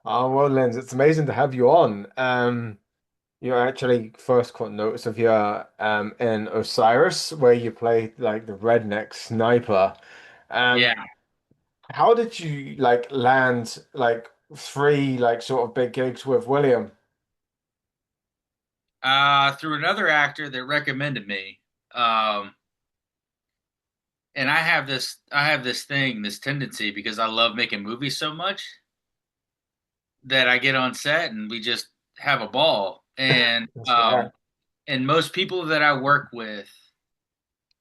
Oh, well, Linz, it's amazing to have you on. You actually first caught notice of you in Osiris, where you played like the redneck sniper. Um, Yeah. how did you like land like three like sort of big gigs with William? Through another actor that recommended me. Um, and I have this thing, this tendency because I love making movies so much that I get on set and we just have a ball. And That's um, right. and most people that I work with,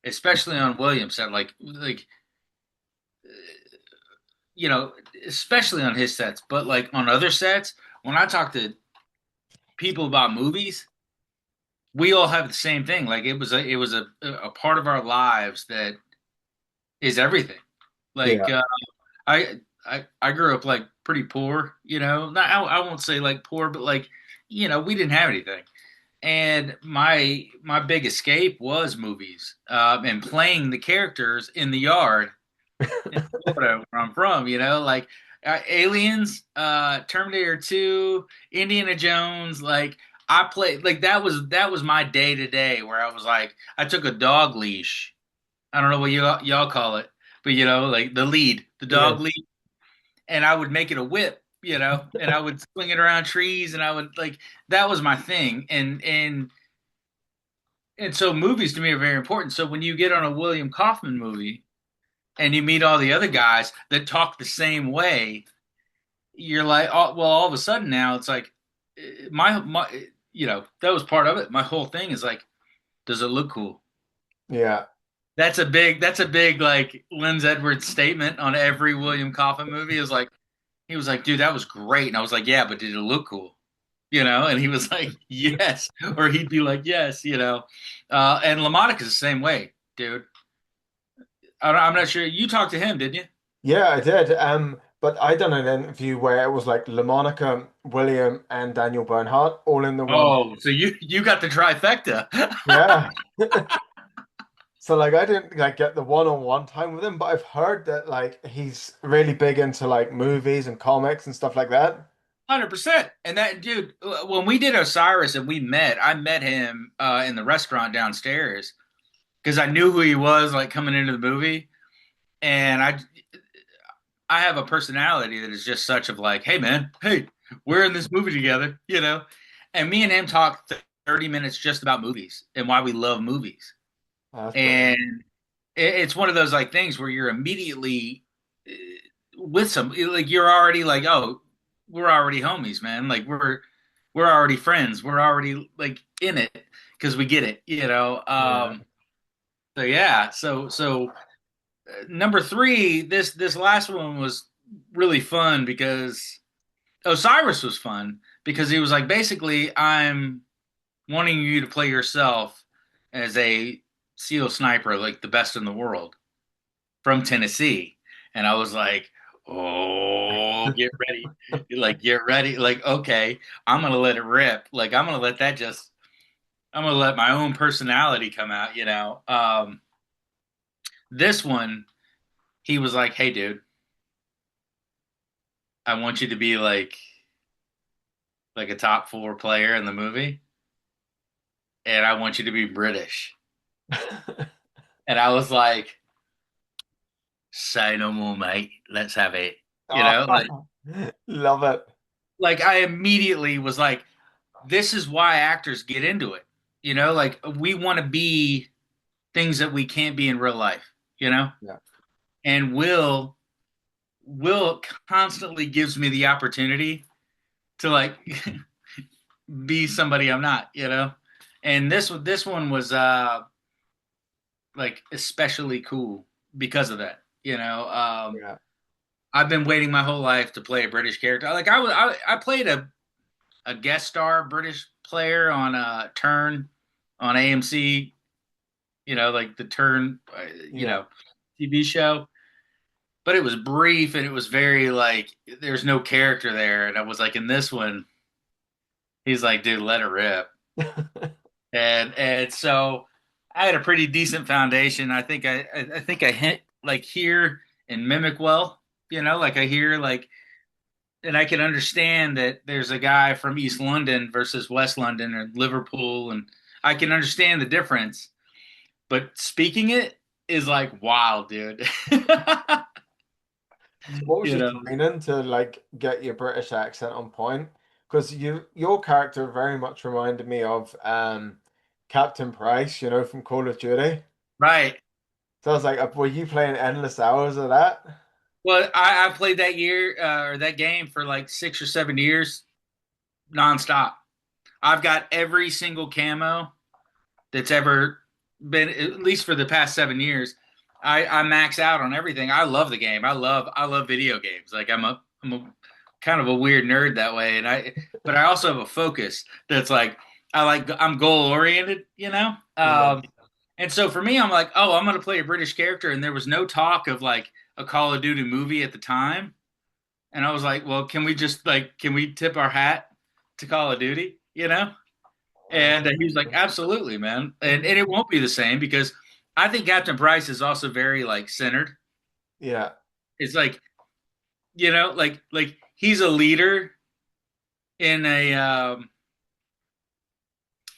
especially on Williams set, like especially on his sets, but like on other sets, when I talk to people about movies, we all have the same thing. Like it was a part of our lives that is everything. Like Yeah. uh, I grew up like pretty poor, Not, I won't say like poor, but like we didn't have anything. And my big escape was movies, and playing the characters in the yard in Florida, where I'm from. Like Aliens, Terminator 2, Indiana Jones. Like I played like that was my day to day where I was like I took a dog leash. I don't know what y'all call it, but like the Yeah. dog lead, and I would make it a whip, and I would swing it around trees, and I would like that was my thing, and so movies to me are very important. So when you get on a William Kaufman movie and you meet all the other guys that talk the same way, you're like, oh, well, all of a sudden now it's like my that was part of it. My whole thing is like, does it look cool? Yeah. That's a big like Linds Edwards statement on every William Kaufman movie is like he was like, dude, that was great. And I was like, yeah, but did it look cool? And he was like, yes. Or he'd be like, yes. And LaMonica's the same way, dude. I'm not sure. You talked to him, didn't you? Yeah, I did. But I done an interview where it was like LaMonica, William, and Daniel Bernhardt all in the one. Oh, so you got the trifecta. Yeah. So like I didn't like get the one-on-one time with him, but I've heard that like he's really big into like movies and comics and stuff like that. 100%. And that dude, when we did Osiris and I met him in the restaurant downstairs because I knew who he was like coming into the movie. And I have a personality that is just such of like, hey man, hey, we're in this movie together. And me and him talked 30 minutes just about movies and why we love movies. That's brilliant. And it's one of those like things where you're immediately uh, with some like you're already like, oh, we're already homies, man. Like we're already friends. We're already like in it because we get it. Yeah. So yeah, so number three, this last one was really fun because Osiris was fun because he was like, basically, I'm wanting you to play yourself as a SEAL sniper, like the best in the world from Tennessee. And I was like, oh, get ready. Like, get ready. Like, okay, I'm going to let it rip. Like, I'm going to let my own personality come out. This one, he was like, hey, dude, I want you to be like a top four player in the movie, and I want you to be British. And I was like, say no more, mate. Let's have it. You know, like Oh, love it. like I immediately was like, this is why actors get into it. Like we want to be things that we can't be in real life. Yeah. And Will constantly gives me the opportunity to like be somebody I'm not. And this one was like especially cool because of that. Yeah. I've been waiting my whole life to play a British character. Like I played a guest star British player on Turn on AMC. Like the Turn, Yeah. TV show. But it was brief and it was very like there's no character there. And I was like, in this one, he's like, dude, let it rip. And so I had a pretty decent foundation. I think I hit like hear and mimic well. Like I hear like and I can understand that there's a guy from East London versus West London or Liverpool, and I can understand the difference. But speaking it is like wild, dude. So what was You your know, training to like get your British accent on point? Because your character very much reminded me of Captain Price, you know, from Call of Duty. right? So I was like, were you playing endless hours of that? Well, I played that year or that game for like 6 or 7 years nonstop. I've got every single camo that's ever been, at least for the past 7 years. I max out on everything. I love the game. I love video games. Like I'm a kind of a weird nerd that way, but I also have a focus that's like I'm goal oriented, you know. Yeah. And so for me, I'm like, oh, I'm gonna play a British character, and there was no talk of like a Call of Duty movie at the time, and I was like, well, can we tip our hat to Call of Duty, you know? Wow. And he was like, absolutely, man. And it won't be the same because I think Captain Price is also very like centered. Yeah. It's like, like he's a leader in a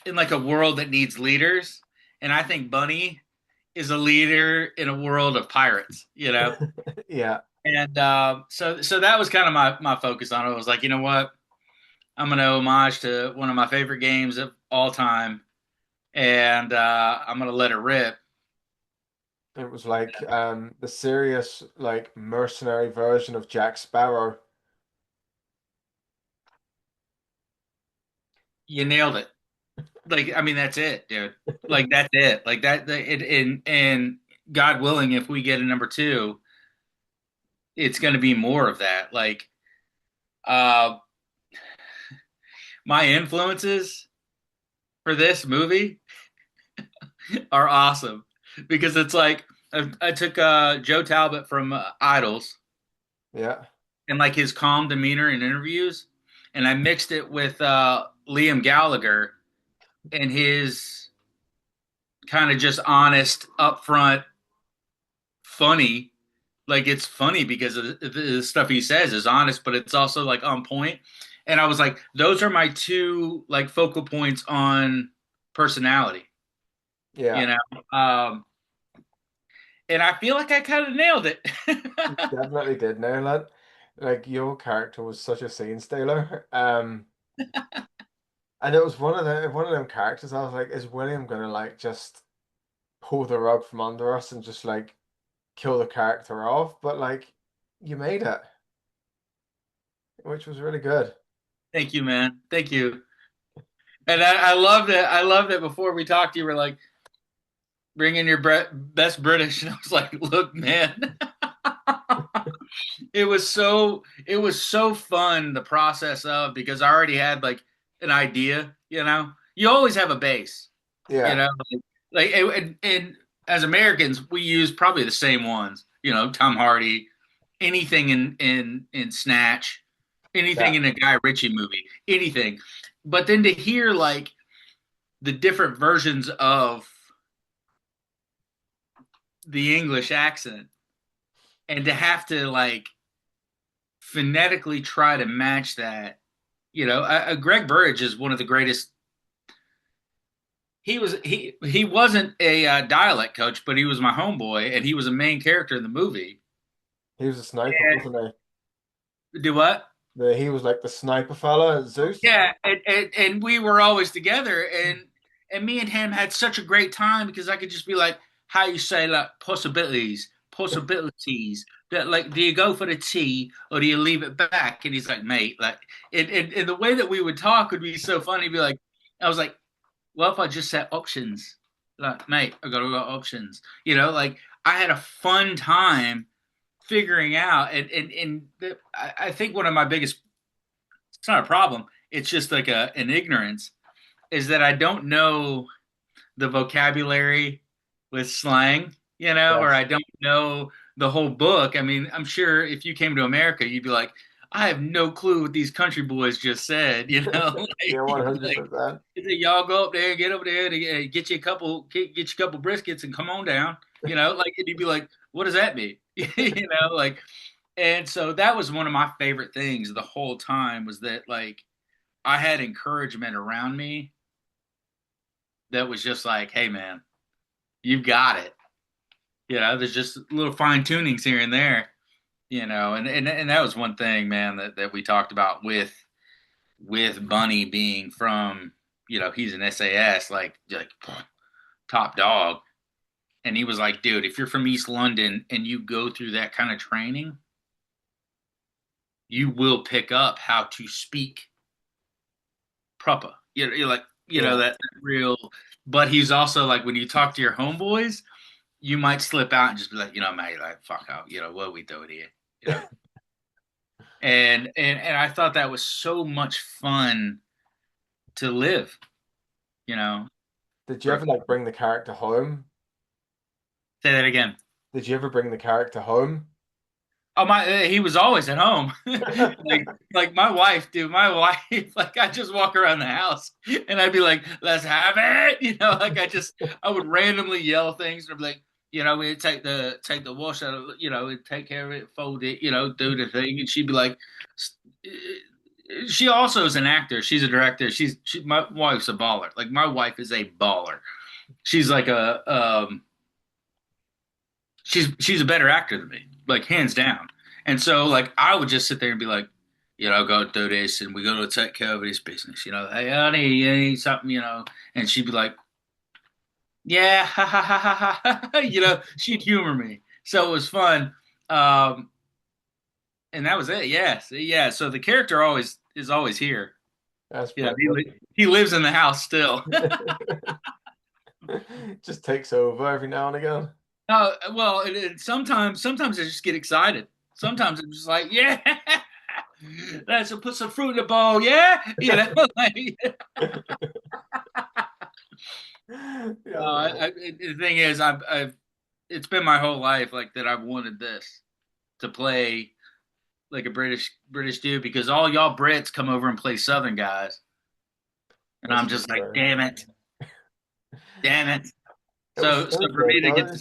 in like a world that needs leaders. And I think Bunny is a leader in a world of pirates, you know? Yeah. And so that was kind of my focus on it. I was like, you know what? I'm gonna homage to one of my favorite games of all time, and I'm gonna let it rip. It was like the serious like mercenary version of Jack Sparrow. You nailed it. Like, I mean, that's it, dude. Like, that's it. Like and God willing, if we get a number two, it's going to be more of that. Like, uh, my influences for this movie are awesome because it's like I took Joe Talbot from Idols Yeah. and like his calm demeanor in interviews, and I mixed it with Liam Gallagher and his kind of just honest, upfront, funny. Like it's funny because of the stuff he says is honest, but it's also like on point. And I was like, those are my two like focal points on personality, you Yeah. know. And I feel like I kind of nailed it. You definitely did nail it. Like your character was such a scene stealer. And it was one of them characters I was like, is William gonna like just pull the rug from under us and just like kill the character off? But like you made it, which was really good. Thank you, man. Thank you. And I love that. I love that before we talked, you were like, bring in your best British. And I was like, look, man, it was so fun the process of because I already had like an idea, you know. You always have a base, you Yeah. know, and as Americans we use probably the same ones, you know, Tom Hardy, anything in Snatch, anything Yeah. in a Guy Ritchie movie, anything. But then to hear like the different versions of the English accent and to have to like phonetically try to match that. You know, Greg Burridge is one of the greatest. He wasn't a dialect coach, but he was my homeboy, and he was a main character in the movie. He was a sniper, wasn't Do what? he? He was like the sniper fella, Zeus. Yeah, and we were always together, and me and him had such a great time because I could just be like, how you say like possibilities. That like, do you go for the T or do you leave it back? And he's like, mate, like, and the way that we would talk would be so funny. He'd be like, I was like, well, if I just said options, like, mate, I gotta go options. You know, like I had a fun time figuring out, I think one of my biggest, it's not a problem. It's just like an ignorance is that I don't know the vocabulary with slang, you know, or Yes. I don't know the whole book. I mean, I'm sure if you came to America, you'd be like, I have no clue what these country boys just said, you know, Yeah, like 100%. y'all go up there, get over there to get you get you a couple briskets and come on down, you know, like and you'd be like, what does that mean, you know, like. And so that was one of my favorite things the whole time was that like I had encouragement around me that was just like, hey man, you've got it. You know, there's just little fine tunings here and there, you know, and that was one thing, man, that we talked about with Bunny being from, you know, he's an SAS, like top dog. And he was like, dude, if you're from East London and you go through that kind of training, you will pick up how to speak proper. You're like, you know, Yeah. that real. But he's also like, when you talk to your homeboys, you might slip out and just be like, you know, mate, like, fuck out, you know, what are we doing here? You know, and I thought that was so much fun to live, you know. Did you For, ever like bring the character home? say that again. Did you ever bring the character home? Oh my, he was always at home. Like my wife, dude. My wife, like I just walk around the house and I'd be like, "Let's have it," you know. Like I would randomly yell things and I'd be like, you know, we take the wash out of, you know, we'd take care of it, fold it, you know, do the thing, and she'd be like, she also is an actor. She's a director. My wife's a baller. Like my wife is a baller. She's like she's a better actor than me, like hands down. And so like I would just sit there and be like, you know, go do this, and we go to take care of this business. You know, hey honey, you need something, you know, and she'd be like, yeah, ha ha ha ha ha. You know, she'd humor me, so it was fun. Um, and that was it. Yes, yeah. So the character always is always here. That's You know, brilliant. he lives in the house still. Just takes over every now and again. Well, sometimes I just get excited. Sometimes I'm just like, yeah, let's put some fruit in the bowl, yeah, you know. Like, Yeah, man. the thing is, I've it's been my whole life like that. I've wanted this to play like a British dude because all y'all Brits come over and play Southern guys, and That's I'm for just like, sure. damn it. It was So so for good me to get to though.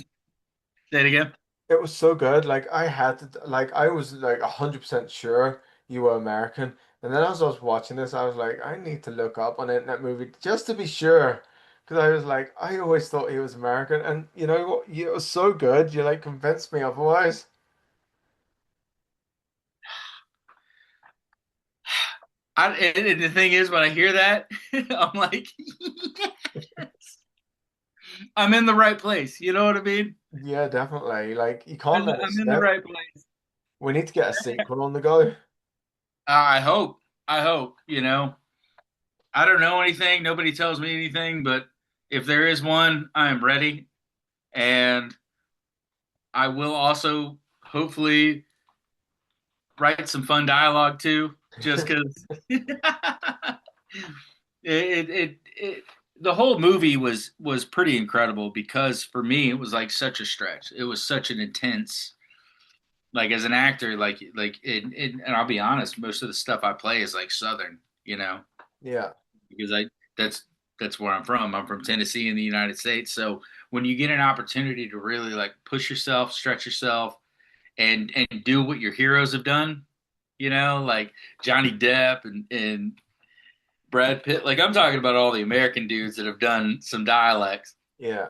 say it again. It was so good. Like I had to, like I was like 100% sure you were American. And then as I was watching this, I was like, I need to look up on Internet Movie just to be sure. Because I was like, I always thought he was American. And you know what? It was so good. You like convinced me otherwise. And the thing is, when I hear that, I'm like, I'm in the right place. You know what I mean? Yeah, definitely. Like you can't let it I'm in the slip. right place. We need to get a sequel on the go. I hope. I hope. You know, I don't know anything. Nobody tells me anything. But if there is one, I am ready, and I will also hopefully write some fun dialogue too. Just because it the whole movie was pretty incredible because for me it was like such a stretch. It was such an intense like as an actor and I'll be honest, most of the stuff I play is like Southern, you know, Yeah. because I that's that's where I'm from. I'm from Tennessee in the United States. So when you get an opportunity to really like push yourself, stretch yourself, and do what your heroes have done, you know, like Johnny Depp and Brad Pitt. Like I'm talking about all the American dudes that have done some dialects. Yeah.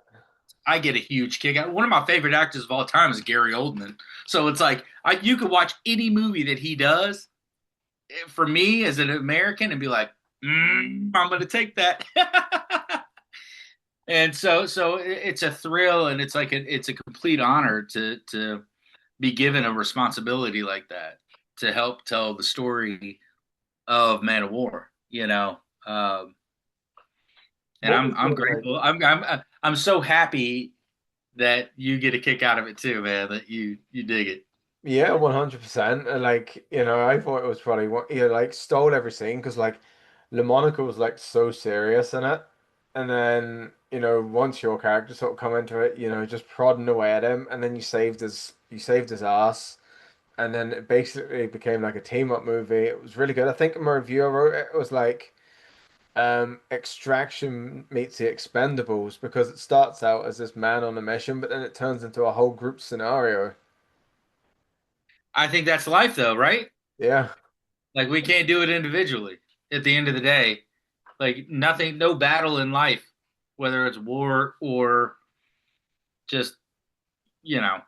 I get a huge kick out. One of my favorite actors of all time is Gary Oldman. So it's like you could watch any movie that he does for me as an American and be like, I'm going to take that. And so it's a thrill and it's like it's a complete honor to be given a responsibility like that to help tell the story of Man of War. You know, and What was I'm your like? grateful. I'm so happy that you get a kick out of it too, man. That you dig it. Yeah, 100%. And like, I thought it was probably one, like stole every scene because like LaMonica was like so serious in it. And then, once your character sort of come into it, just prodding away at him, and then you saved his ass. And then it basically became like a team up movie. It was really good. I think in my review I wrote it was like Extraction meets the Expendables because it starts out as this man on a mission, but then it turns into a whole group scenario. I think that's life, though, right? Yeah. Like we can't do it individually. At the end of the day, like nothing, no battle in life, whether it's war or just you know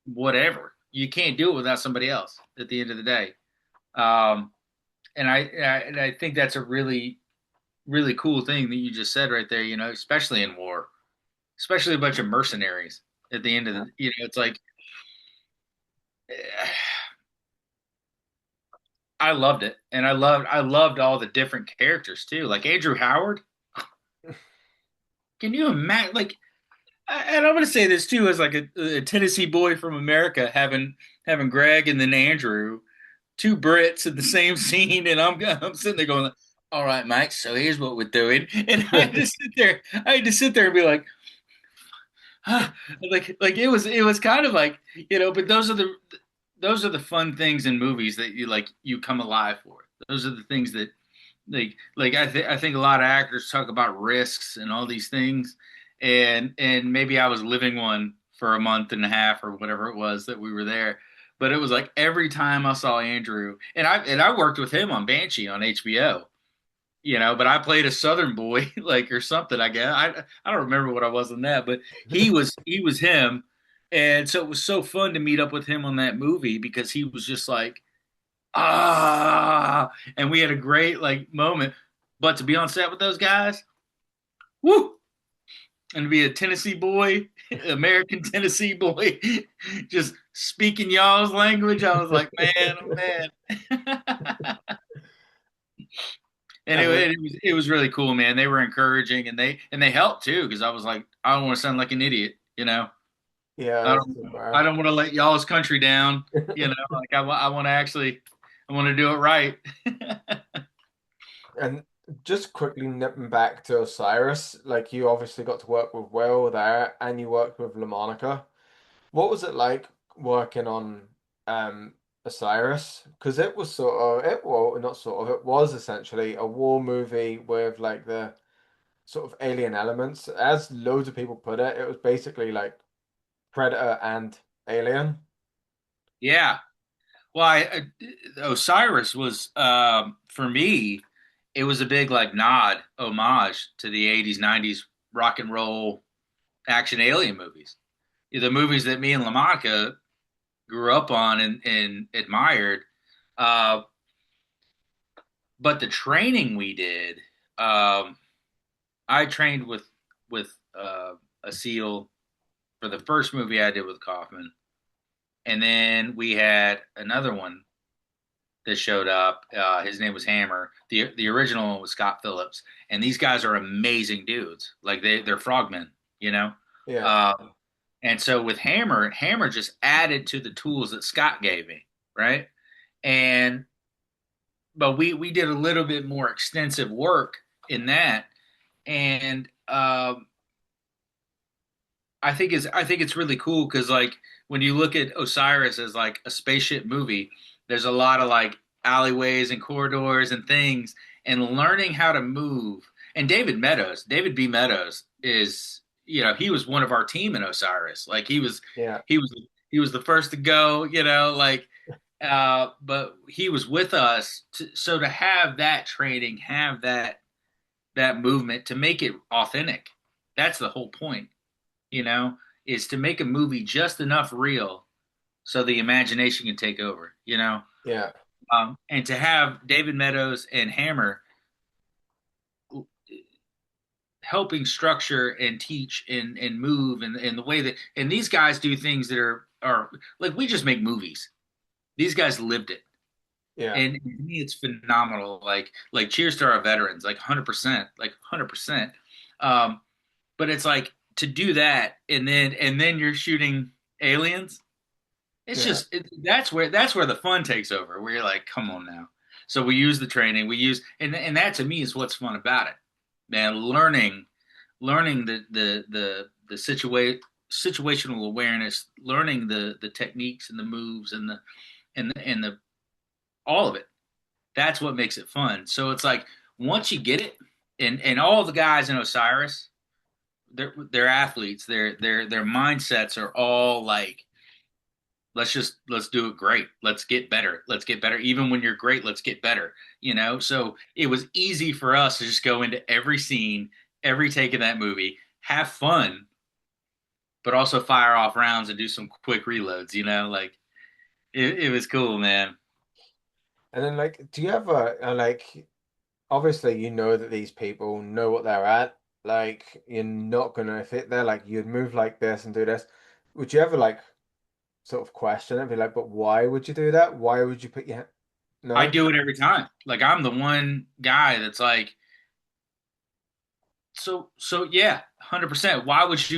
whatever, you can't do it without somebody else. At the end of the day, um, and I think that's a really cool thing that you just said right there. Especially in war, especially a bunch of mercenaries. At the end of it's like I loved it, and I loved all the different characters too. Like Andrew Howard. Can you imagine? Like, and I'm going to say this too, as like a Tennessee boy from America, having Greg and then Andrew, two Brits in the same scene, and I'm sitting there going, "All right, Mike. So here's what we're doing," and I had to sit there and be like, like it was kind of like but those are the fun things in movies that you come alive for. Those are the things that I think a lot of actors talk about risks and all these things, and maybe I was living one for a month and a half or whatever it was that we were there. But it was like every time I saw Andrew, and I worked with him on Banshee on HBO, but I played a Southern boy like or something. I guess I don't remember what I was in that, but he was him, and so it was so fun to meet up with him on that movie because he was just like and we had a great like moment. But to be on set with those guys, woo, and to be a Tennessee boy, American Tennessee boy, just speaking y'all's language, I was like, man, oh man. And I it, mean, it was it was really cool, man. They were encouraging and they helped too because I was like, I don't want to sound like an idiot. yeah, I that's don't too I bad. don't want to let y'all's country down. Like I want to actually I want to do it right. And just quickly nipping back to Osiris, like you obviously got to work with Will there and you worked with LaMonica. What was it like working on Osiris? Because it was sort of it well not sort of it was essentially a war movie with like the sort of alien elements. As loads of people put it, it was basically like Predator and Alien. Yeah. Well, Osiris was for me, it was a big like nod, homage to the '80s, '90s rock and roll action alien movies. The movies that me and LaMonica grew up on and admired. Uh, but the training we did, um, I trained with a SEAL for the first movie I did with Kaufman, and then we had another one that showed up. His name was Hammer. The original one was Scott Phillips, and these guys are amazing dudes. Like they're frogmen, you know. Yeah. Uh, and so with Hammer just added to the tools that Scott gave me, right? And but we did a little bit more extensive work in that, and I think it's really cool because like when you look at Osiris as like a spaceship movie, there's a lot of like alleyways and corridors and things, and learning how to move. And David B. Meadows is he was one of our team in Osiris. Like Yeah. he was he was the first to go. Like but he was with us so to have that training, have that movement to make it authentic. That's the whole point you know, is to make a movie just enough real so the imagination can take over. Yeah. And to have David Meadows and Hammer helping structure and teach and move and the way that and these guys do things that are like we just make movies. These guys lived it. Yeah. And to me it's phenomenal. Like cheers to our veterans, like 100%, like 100%. Um, but it's like to do that and then you're shooting aliens. It's Yeah. just that's where the fun takes over. Where you're like, come on now. So we use the training, we use and that to me is what's fun about it, man. Learning the situational awareness, learning the techniques and the moves and the all of it. That's what makes it fun. So it's like once you get it, and all the guys in Osiris, they're athletes. Their mindsets are all like let's do it great. Let's get better. Let's get better. Even when you're great, let's get better. So it was easy for us to just go into every scene, every take of that movie, have fun, but also fire off rounds and do some quick reloads. Like it was cool, man. And then like, do you have like, obviously you know that these people know what they're at. Like, you're not gonna if it they're like you'd move like this and do this. Would you ever like sort of question it and be like, but why would you do that? Why would you put your I no? do it every time. Like I'm the one guy that's like, so yeah, 100%. Why would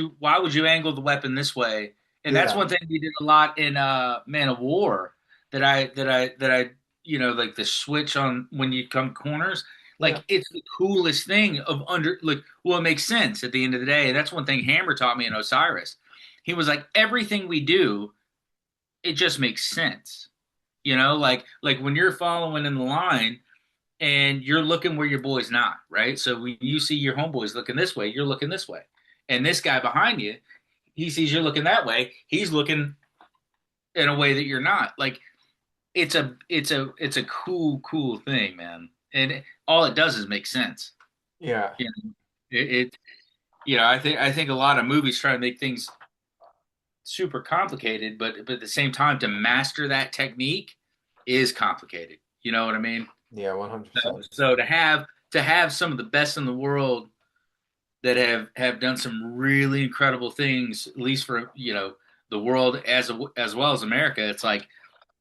you angle the weapon this way? And that's Yeah, one thing we did a lot in Man of War that I like the switch on when you come corners. yeah, Like it's the coolest thing of under like well, it makes sense at the end of the day. And that's one thing Hammer taught me in Osiris. He was like, everything we do, it just makes sense. Like when you're following in the line and you're looking where your boy's not, right? So when you see your homeboys looking this way, you're looking this way. And this guy behind you, he sees you're looking that way, he's looking in a way that you're not. Like it's a cool thing, man. And all it does is make sense. yeah. You know, it I think a lot of movies try to make things super complicated, but at the same time to master that technique is complicated. You know what I mean? Yeah, So, 100%. so to have some of the best in the world that have done some really incredible things, at least for the world as well as America. It's like,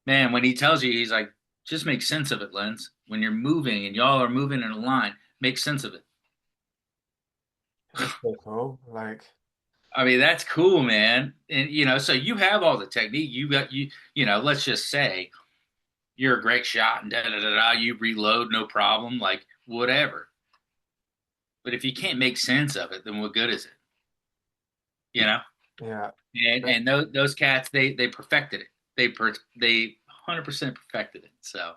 man, when he tells you, he's like, just make sense of it, Lens. When you're moving and y'all are moving in a line, make sense of it. That's so cool. Like, I mean, that's cool, man. And so you have all the technique. Let's just say you're a great shot and da da da da. You reload, no problem, like whatever. But if you can't make sense of it, then what good is it? You know? yeah. And those cats they perfected it. They 100% perfected it. So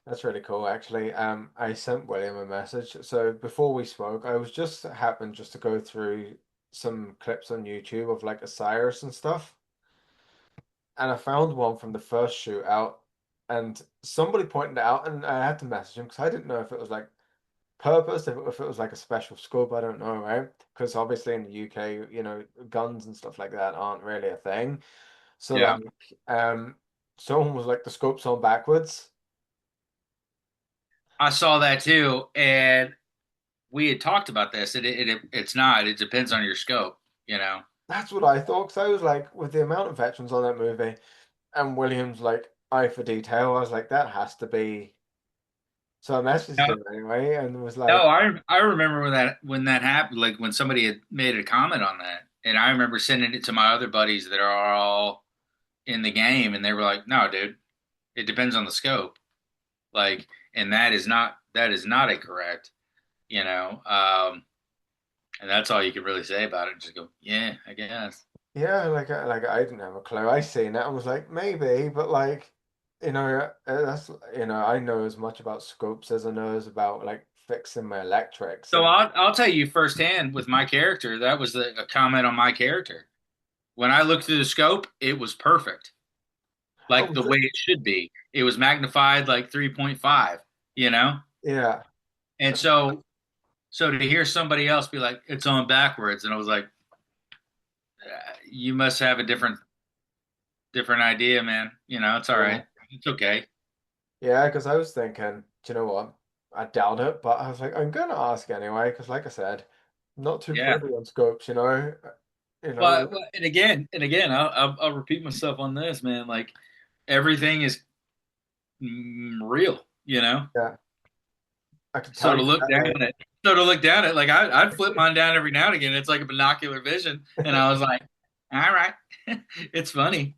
That's really cool, actually. I sent William a message. So before we spoke, I was just happened just to go through some clips on YouTube of like Osiris and stuff, and I found one from the first shootout, and somebody pointed it out, and I had to message him because I didn't know if it was like purpose, if it was like a special scope. I don't know, right? Because obviously in the UK, guns and stuff like that aren't really a thing. So yeah, like, um, someone was like the scope's on backwards. I saw that too, and we had talked about this. It's not. It depends on your scope. You know. That's what I thought. Because I was like, with the amount of veterans on that movie, and Williams like eye for detail, I was like, that has to be. So I messaged No, him anyway, and was no, like, I remember when that happened. Like when somebody had made a comment on that, and I remember sending it to my other buddies that are all in the game, and they were like, "No, dude, it depends on the scope." Like, and that is not incorrect. You know. And that's all you can really say about it. Just go, yeah, I guess. yeah, like I didn't have a clue. I seen it and was like, maybe, but like, that's I know as much about scopes as I know as about like fixing my electrics, So I'll tell you firsthand with my character. That was a comment on my character. When I looked through the scope, it was perfect, oh, like the was it? way it should be. It was magnified like 3.5. You know, Yeah. and so to hear somebody else be like, it's on backwards, and I was like, you must have a different idea, man. It's all Yeah. right. It's okay. Yeah, because I was thinking, do you know what? I doubt it, but I was like, I'm gonna ask anyway, because like I said, not too Yeah. privy on scopes, You know, But and again, I'll repeat myself on this, man. Like everything is real, you know. yeah, I could So tell to you look down that, at, so to look down at, like I'd flip mine down every now and again. It's like a binocular vision, and I like was like, all right, it's funny,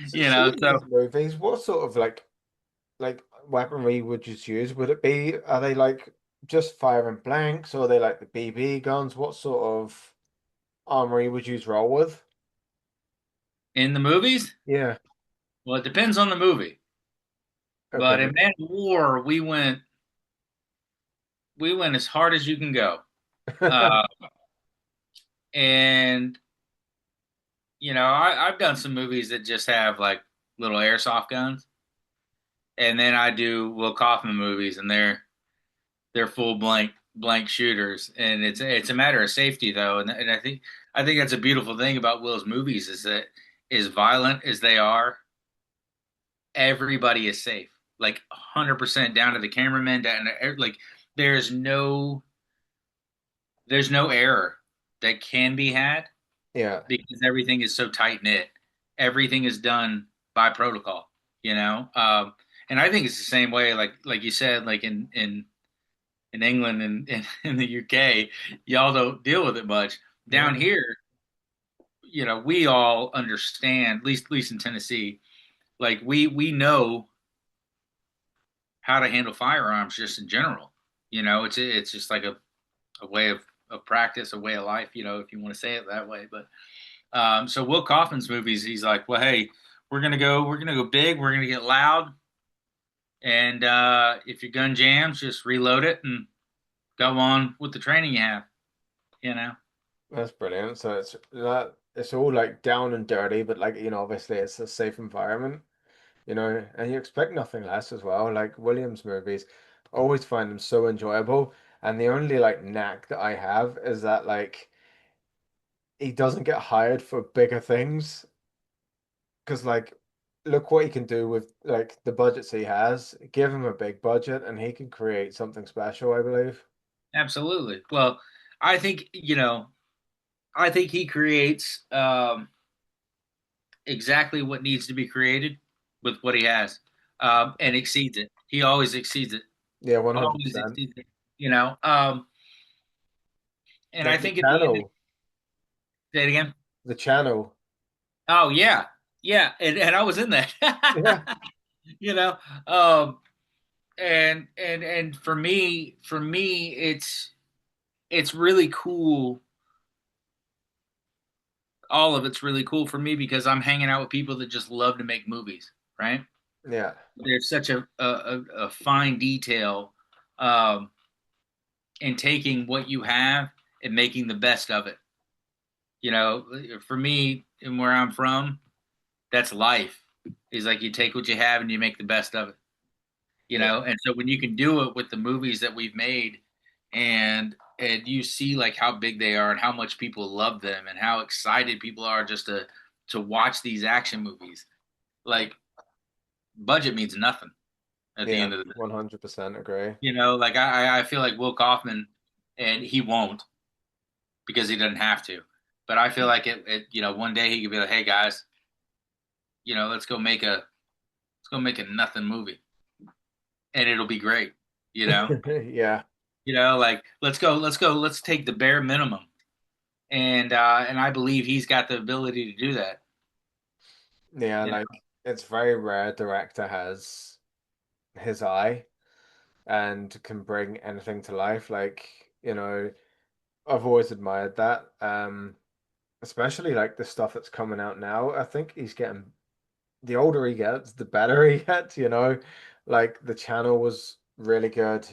so you know. seeing So these movies, what sort of like weaponry would you use? Would it be are they like just firing blanks or are they like the BB guns? What sort of armory would you roll with? in the movies, Yeah. well, it depends on the movie. But Okay. in Man of War, we went as hard as you can go, uh, and I've done some movies that just have like little airsoft guns, and then I do Will Kaufman movies, and they're full blank shooters, and it's a matter of safety though, and I think that's a beautiful thing about Will's movies is that as violent as they are, everybody is safe, like 100% down to the cameraman, down to like there's no there's no error that can be had Yeah, because everything is so tight knit. Everything is done by protocol, you know. And I think it's the same way, like you said, like in England and in the UK, y'all don't deal with it much. Down no, here, we all understand, at least in Tennessee, like we know how to handle firearms just in general. It's just like a way of practice, a way of life, if you want to say it that way. But so Will Kaufman's movies, he's like, well, hey, we're gonna go big, we're gonna get loud, and if your gun jams, just reload it and go on with the training you have. You know. that's brilliant. So it's all like down and dirty, but like, obviously it's a safe environment, and you expect nothing less as well. Like Williams movies, always find them so enjoyable. And the only like knack that I have is that like he doesn't get hired for bigger things because like look what he can do with like the budgets he has. Give him a big budget and he can create something special, I believe. Absolutely. Well, I think, I think he creates exactly what needs to be created with what he has, and exceeds it. He always exceeds it. Yeah, Always 100%. exceeds it. You know. And I Like the think at the end of channel, say it again. the channel. Oh yeah, yeah, and I was in that. Yeah, you know, um, and for me, it's really cool. All of it's really cool for me because I'm hanging out with people that just love to make movies, right? yeah, There's such a fine detail um, in taking what you have and making the best of it. For me and where I'm from, that's life. Is like you take what you have and you make the best of it. yeah, And so when you can do it with the movies that we've made, and you see like how big they are and how much people love them and how excited people are just to watch these action movies. Like budget means nothing at the yeah, end of the day. 100% agree. Like I feel like Will Kaufman, and he won't because he doesn't have to. But I feel like one day he could be like, hey guys, let's go make a nothing movie, and it'll be great. You know, Yeah, like let's take the bare minimum, and I believe he's got the ability to do that. yeah, You know, like it's very rare a director has his eye and can bring anything to life. Like, I've always admired that. Especially like the stuff that's coming out now. I think he's getting the older he gets, the better he gets. Like the channel was really good.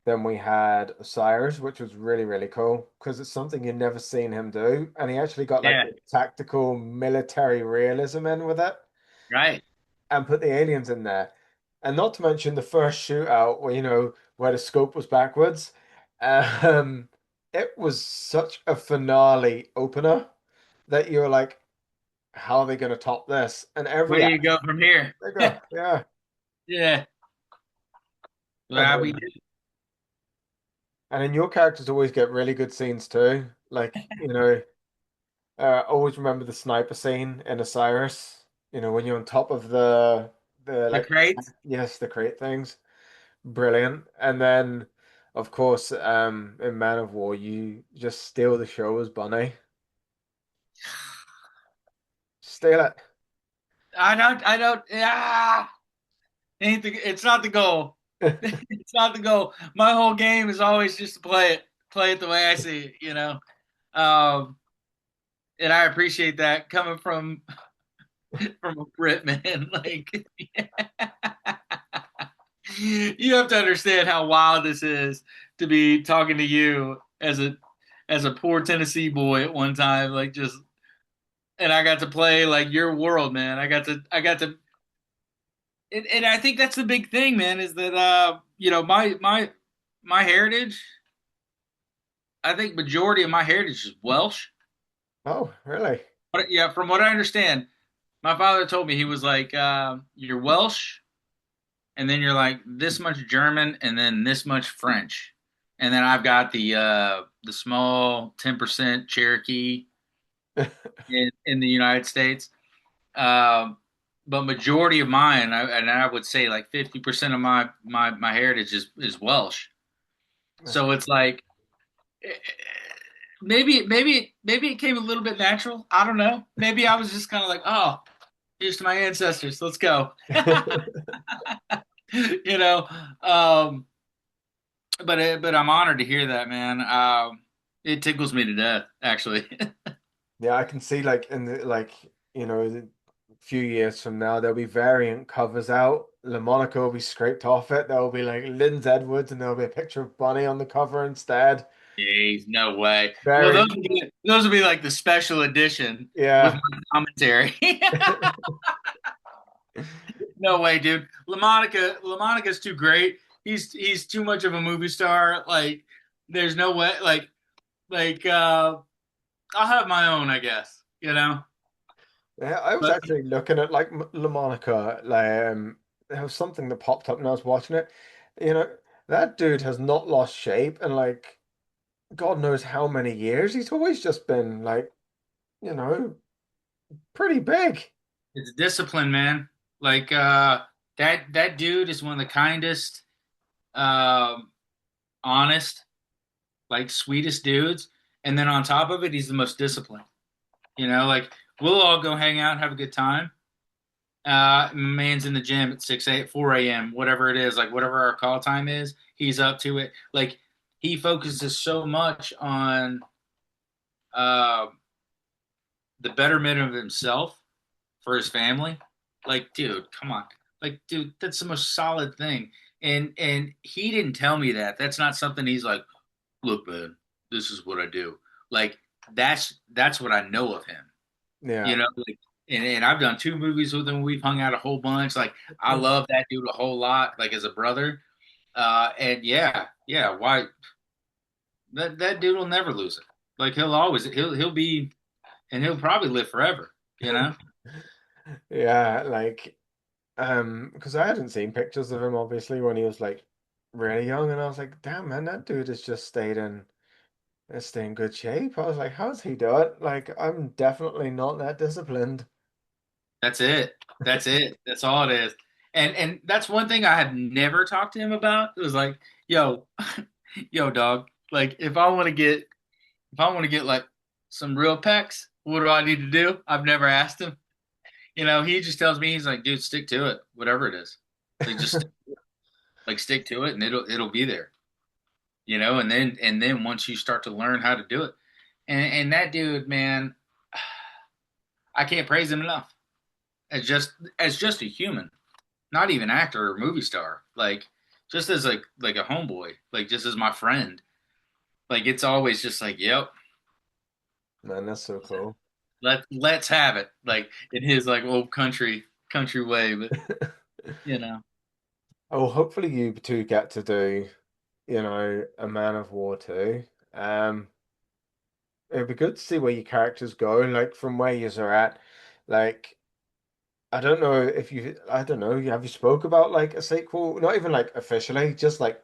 Then we had Osiris, which was really, really cool because it's something you've never seen him do. And he actually got like yeah, the tactical military realism in with it right. and put the aliens in there. And not to mention the first shootout where, where the scope was backwards. Um, it was such a finale opener that you're like, how are they going to top this? And Where every do you go action from here? figure, yeah. Yeah, And well, we then, and then your characters always get really good scenes too. Like, always remember the sniper scene in Osiris. When you're on top of the the like, crates. yes, the crate things. Brilliant. And then, of course, in Man of War, you just steal the show as Bunny. Steal it. I don't. It's not the goal. It's not the goal. My whole game is always just to play it the way I see it. Um, and I appreciate that coming from a Brit man. Like, you have to understand how wild this is to be talking to you as a poor Tennessee boy at one time, like just and I got to play like your world, man. I got to, and I think that's the big thing, man, is that my heritage. I think majority of my heritage is Welsh. Oh, really? But yeah, from what I understand, my father told me he was like, "You're Welsh, and then you're like this much German, and then this much French, and then I've got the small 10% Cherokee in the United States." Um, but majority of mine, and I would say like 50% of my heritage is Welsh. So it's like maybe it came a little bit natural. I don't know. Maybe I was just kind of like, oh, here's to my ancestors. Let's go. you know. Um, but I'm honored to hear that, man. It tickles me to death, actually. Yeah, I can see like in the like a few years from now there'll be variant covers out. LaMonica will be scraped off it. There'll be like Linds Edwards, and there'll be a picture of Bunny on the cover instead. Jeez, no way. Well, Very, those would be like the special edition with yeah. my commentary. No way, dude. LaMonica's too great. He's too much of a movie star. Like, there's no way. I'll have my own, I guess. You know. Yeah, I was But actually looking at like LaMonica. There was something that popped up and I was watching it. You know, that dude has not lost shape, and like God knows how many years. He's always just been like, you know, pretty big. it's discipline, man. Like that dude is one of the kindest, um, honest, like sweetest dudes. And then on top of it, he's the most disciplined. Like we'll all go hang out and have a good time. Man's in the gym at 6 8 4 a.m. whatever it is, like whatever our call time is, he's up to it. Like he focuses so much on uh, the betterment of himself for his family. Like, dude, come on. Like, dude, that's the most solid thing. And he didn't tell me that. That's not something he's like, look, man, this is what I do. Like, that's what I know of him. Yeah. Like, and I've done two movies with him. We've hung out a whole bunch. Like, I love that dude a whole lot, like as a brother. And yeah, why that dude will never lose it. Like he'll be and he'll probably live forever. Yeah, like because I hadn't seen pictures of him obviously when he was like really young, and I was like, damn man, that dude has just stay in good shape. I was like, how's he do it? Like, I'm definitely not that disciplined. That's it. That's it. That's all it is. And that's one thing I have never talked to him about. It was like, yo, yo, dog. Like if I want to get like some real pecs, what do I need to do? I've never asked him. He just tells me he's like, dude, stick to it, whatever it is. Like just like stick to it and it'll be there. And then once you start to learn how to do it. And that dude, man, I can't praise him enough. As just a human. Not even actor or movie star. Like just as like a homeboy, like just as my friend. Like it's always just like, yep, Man, that's so cool. let's have it. Like in his like old country way, but you know. Oh, hopefully you two get to do, a Man of War too. Um, it'd be good to see where your characters go, like from where you are at. Like, I don't know, have you spoke about like a sequel? Not even like officially, just like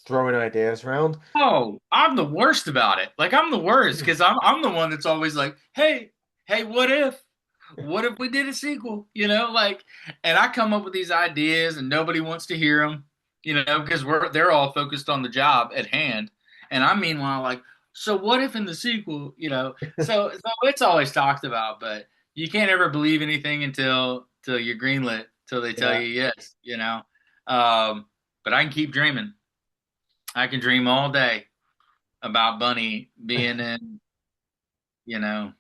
throwing ideas around. Oh, I'm the worst about it. Like I'm the worst because I'm the one that's always like, hey, what if? What if we did a sequel? Like, and I come up with these ideas and nobody wants to hear them. Because they're all focused on the job at hand, and I meanwhile like, so what if in the sequel? So it's always talked about, but you can't ever believe anything until you're greenlit, till they tell Yeah. you yes. But I can keep dreaming. I can dream all day about Bunny being in, you know,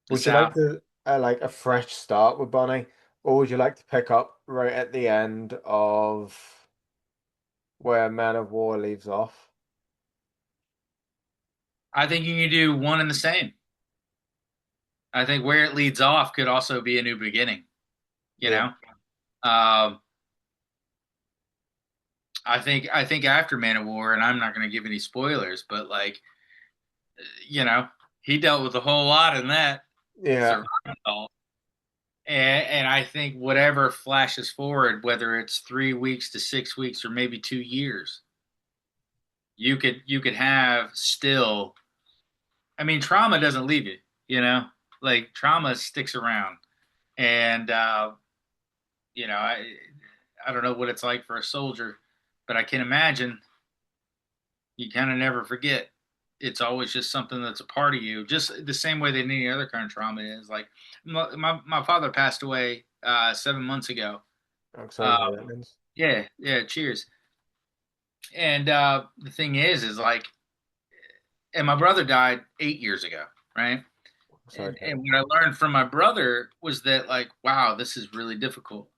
the Would you like South. to like a fresh start with Bonnie, or would you like to pick up right at the end of where Man of War leaves off? I think you can do one and the same. I think where it leads off could also be a new beginning. You Yeah. know, I think after Man of War, and I'm not going to give any spoilers, but like you know, he dealt with a whole lot in that Yeah. survival. And I think whatever flashes forward, whether it's 3 weeks to 6 weeks or maybe 2 years, you could have still. I mean, trauma doesn't leave you, you know, like trauma sticks around, and I don't know what it's like for a soldier, but I can imagine you kind of never forget. It's always just something that's a part of you, just the same way that any other kind of trauma is. Like my father passed away 7 months ago. I'm sorry Uh, to hear that, Linds. yeah, yeah. Cheers. And the thing is like, and my brother died 8 years ago, right? I'm sorry And to hear and that. what I learned from my brother was that like, wow, this is really difficult.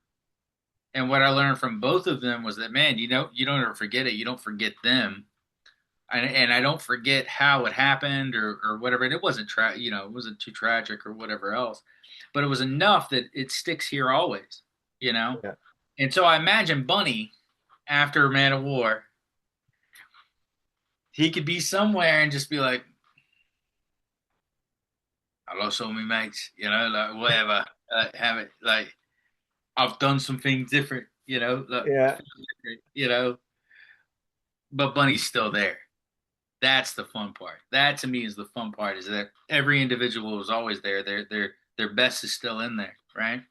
And what I learned from both of them was that, man, you don't ever forget it. You don't forget them. And I don't forget how it happened or whatever. And it wasn't it wasn't too tragic or whatever else, but it was enough that it sticks here always, you know. Yeah. And so I imagine Bunny after Man of War, he could be somewhere and just be like, I lost all my mates, like whatever. Have it like I've done some things different, like, Yeah. but Bunny's still there. That's the fun part. That to me is the fun part is that every individual is always there. Their best is still in there, right?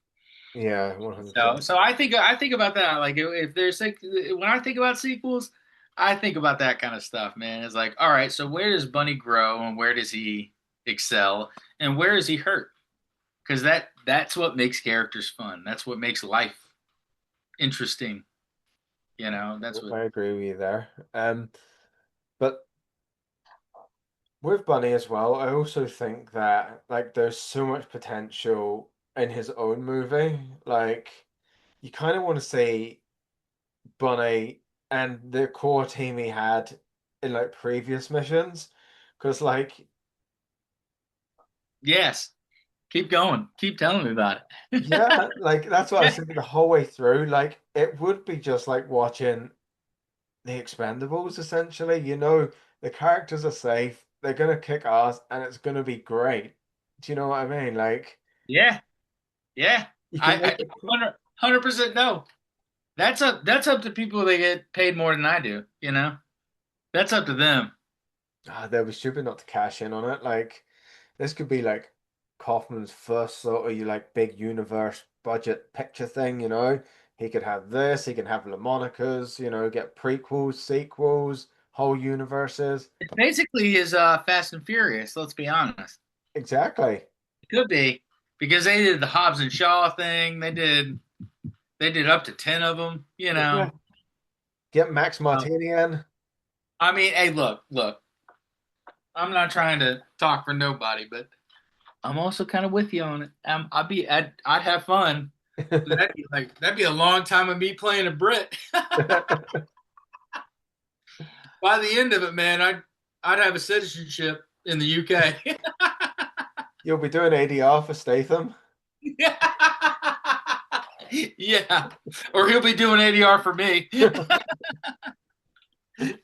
Yeah. So 100%. so I think about that. Like if there's like when I think about sequels, I think about that kind of stuff, man. It's like, all right, so where does Bunny grow and where does he excel and where is he hurt? Because that's what makes characters fun. That's what makes life interesting. That's what. I agree with you there. But with Bunny as well, I also think that like there's so much potential in his own movie. Like you kind of want to see Bunny and the core team he had in like previous missions. Because like Yes, keep going. Keep telling me about it. yeah, like that's what I was Yeah. thinking the whole way through. Like it would be just like watching the Expendables essentially. The characters are safe, they're gonna kick ass, and it's gonna be great. Do you know what I mean? Like Yeah. Yeah. you can I make it. 100% no. That's up to people that get paid more than I do. That's up to them. They'll be stupid not to cash in on it. Like this could be like Kaufman's first sort of you like big universe budget picture thing. He could have this. He can have LaMonica's. Get prequels, sequels, whole universes. It's basically his Fast and Furious, let's be honest. Exactly. It could be because they did the Hobbs and Shaw thing. They did up to 10 of them. Yeah. Get Max Uh, Martini in. I mean, hey, look. I'm not trying to talk for nobody, but I'm also kind of with you on it. I'd have fun. That'd be a long time of me playing a Brit. By the end of it, man, I'd have a citizenship in the UK. You'll be doing ADR for Statham. Yeah, or he'll be doing ADR for me. Can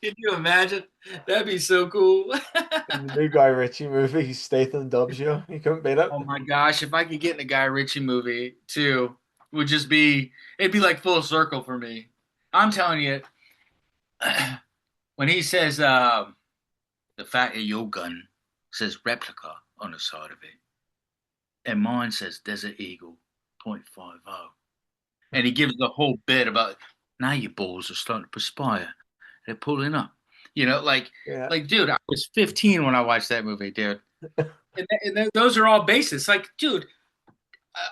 you imagine? That'd be so cool. In the new Guy Ritchie movie, Statham dubs you. You couldn't beat it. Oh my gosh, if I could get in a Guy Ritchie movie too, would just it'd be like full circle for me. I'm telling you, when he says the fact that your gun says replica on the side of it, and mine says Desert Eagle .50, and he gives the whole bit about now your balls are starting to perspire, they're pulling up. Like Yeah. dude, I was 15 when I watched that movie, dude, and those are all bases. Like, dude,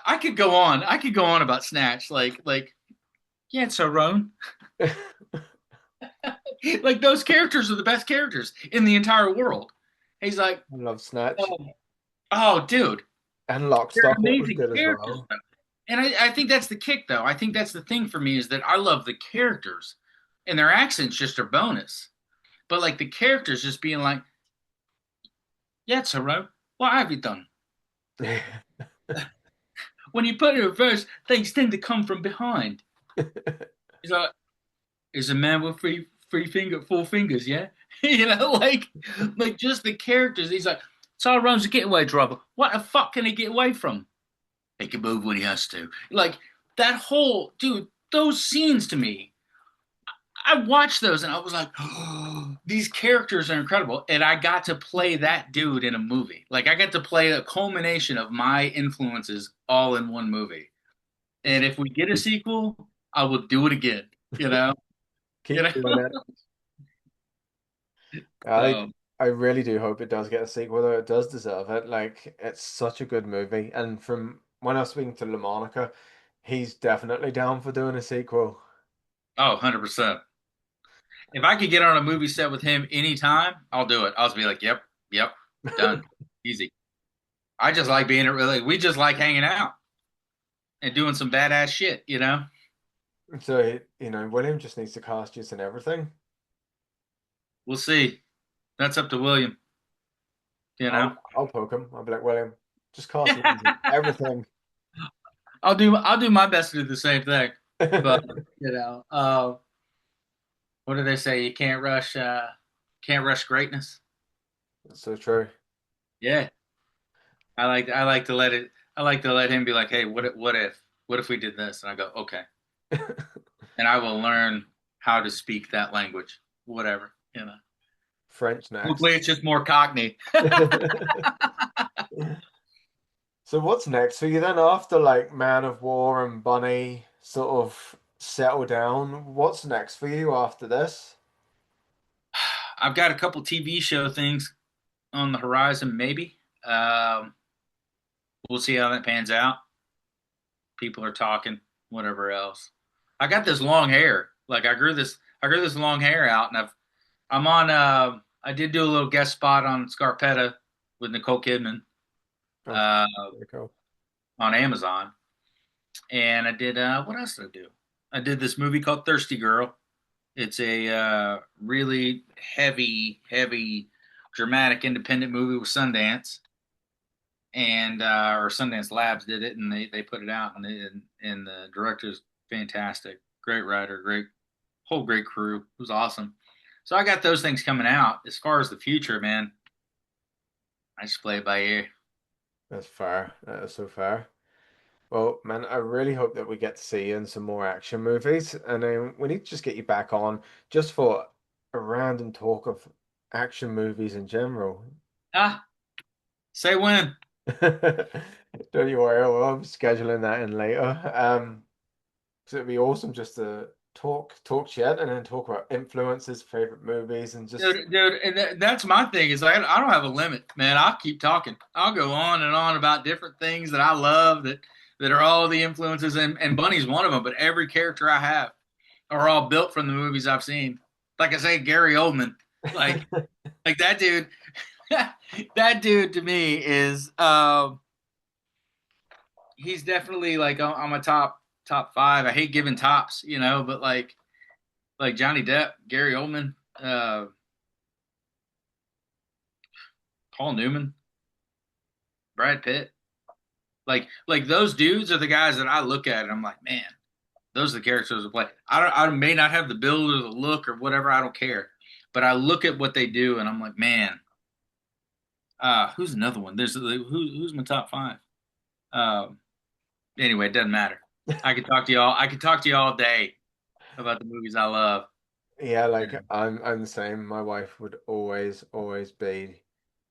I could go on. I could go on about Snatch. Yeah, it's so wrong. Like those characters are the best characters in the entire world. He's like, I love Snatch. oh, oh, dude, And they're Lockstock was amazing good as characters. well. Though. And I think that's the kick, though. I think that's the thing for me is that I love the characters, and their accents just are bonus. But like the characters just being like, yeah, Taro, what have you done? When you put it in reverse, things tend to come from behind. He's like, is a man with four fingers, yeah? Like just the characters. He's like, Tyrone's a getaway driver. What the fuck can he get away from? He can move when he has to. Like that whole dude, those scenes to me, I watched those and I was like, oh, these characters are incredible. And I got to play that dude in a movie. Like I got to play a culmination of my influences all in one movie. And if we get a sequel, I will do it again. You know, you Keep know. doing it. I So, I really do hope it does get a sequel, though it does deserve it. Like it's such a good movie, and from when I was speaking to LaMonica, he's definitely down for doing a sequel. oh, 100%. If I could get on a movie set with him anytime, I'll do it. I'll just be like, yep, yep, done, easy. I just like being really. We just like hanging out and doing some badass shit. You know. So, William just needs to cast you and everything. We'll see. That's up to William. You know. I'll poke him. I'll be like, William, just cast Linds in everything. I'll do my best to do the same thing. But what do they say? You can't rush greatness. That's so true. Yeah. I like to let him be like, hey, what if we did this? And I go, okay. And I will learn how to speak that language. Whatever, you know. French next. Hopefully it's just more Cockney. So what's next for you then after like Man of War and Bunny sort of settle down? What's next for you after this? I've got a couple TV show things on the horizon, maybe. Um, we'll see how that pans out. People are talking, whatever else. I got this long hair. Like I grew this long hair out, and I'm on. I did do a little guest spot on Scarpetta with Nicole Kidman Oh, uh, very cool. on Amazon, and I did. What else did I do? I did this movie called Thirsty Girl. It's a really heavy, heavy, dramatic independent movie with Sundance, and or Sundance Labs did it, and they put it out, and the director's fantastic, great writer, great crew. It was awesome. So I got those things coming out. As far as the future, man, I just play it by ear. That's fair. That is so fair. Well, man, I really hope that we get to see you in some more action movies, and we need to just get you back on just for a random talk of action movies in general. Ah, say when. Don't you worry, I'm scheduling that in later. So it'd be awesome just to talk shit and then talk about influences, favorite movies, and just Dude, and that's my thing is I don't have a limit, man. I'll keep talking. I'll go on and on about different things that I love that are all the influences, and Bunny's one of them. But every character I have are all built from the movies I've seen. Like I say, Gary Oldman, like like that dude. That dude to me is he's definitely like on my top five. I hate giving tops, but like Johnny Depp, Gary Oldman, Paul Newman, Brad Pitt. Like those dudes are the guys that I look at and I'm like, man, those are the characters that play. I may not have the build or the look or whatever, I don't care. But I look at what they do and I'm like, man, who's another one? Who's my top five? Um, anyway, it doesn't matter. I could talk to y'all. I could talk to you all day about the movies I love. yeah, Yeah. like I'm the same. My wife would always be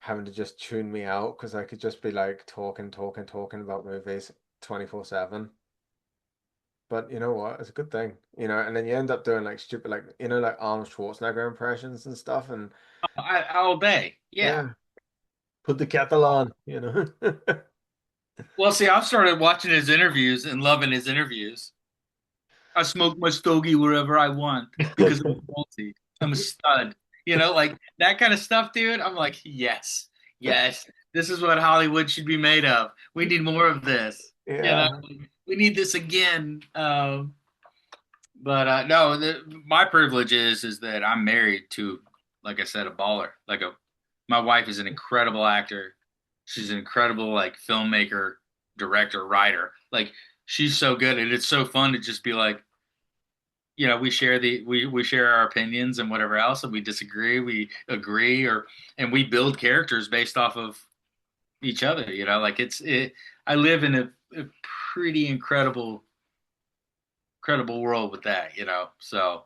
having to just tune me out because I could just be like talking about movies 24/7. But you know what? It's a good thing, and then you end up doing like stupid, like like Arnold Schwarzenegger impressions and stuff, and I obey. Yeah. yeah, put the kettle on. Well, see, I've started watching his interviews and loving his interviews. I smoke my stogie wherever I want because I'm salty. I'm a stud. Like that kind of stuff, dude. I'm like, yes, yes. This is what Hollywood should be made of. We need more of this. You know, Yeah. we need this again. But no, my privilege is that I'm married to, like I said, a baller. My wife is an incredible actor. She's an incredible like filmmaker, director, writer. Like she's so good, and it's so fun to just be like, we share our opinions and whatever else, and we disagree, we agree, or and we build characters based off of each other. Like it. I live in a pretty incredible world with that. So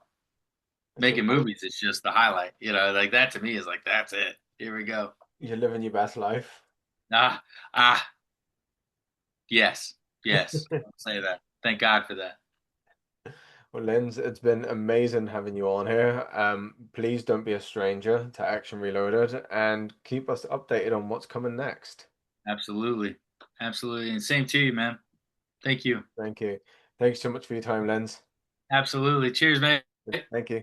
So making movies is just the highlight. Like that to me is like that's it. Here we go. you're living your best life. Ah, ah, yes, yes. I'll say that. Thank God for that. Well, Linz, it's been amazing having you on here. Please don't be a stranger to Action Reloaded and keep us updated on what's coming next. Absolutely, absolutely, and same to you, man. Thank you. Thank you. Thanks so much for your time, Linz. Absolutely. Cheers, mate. Thank you.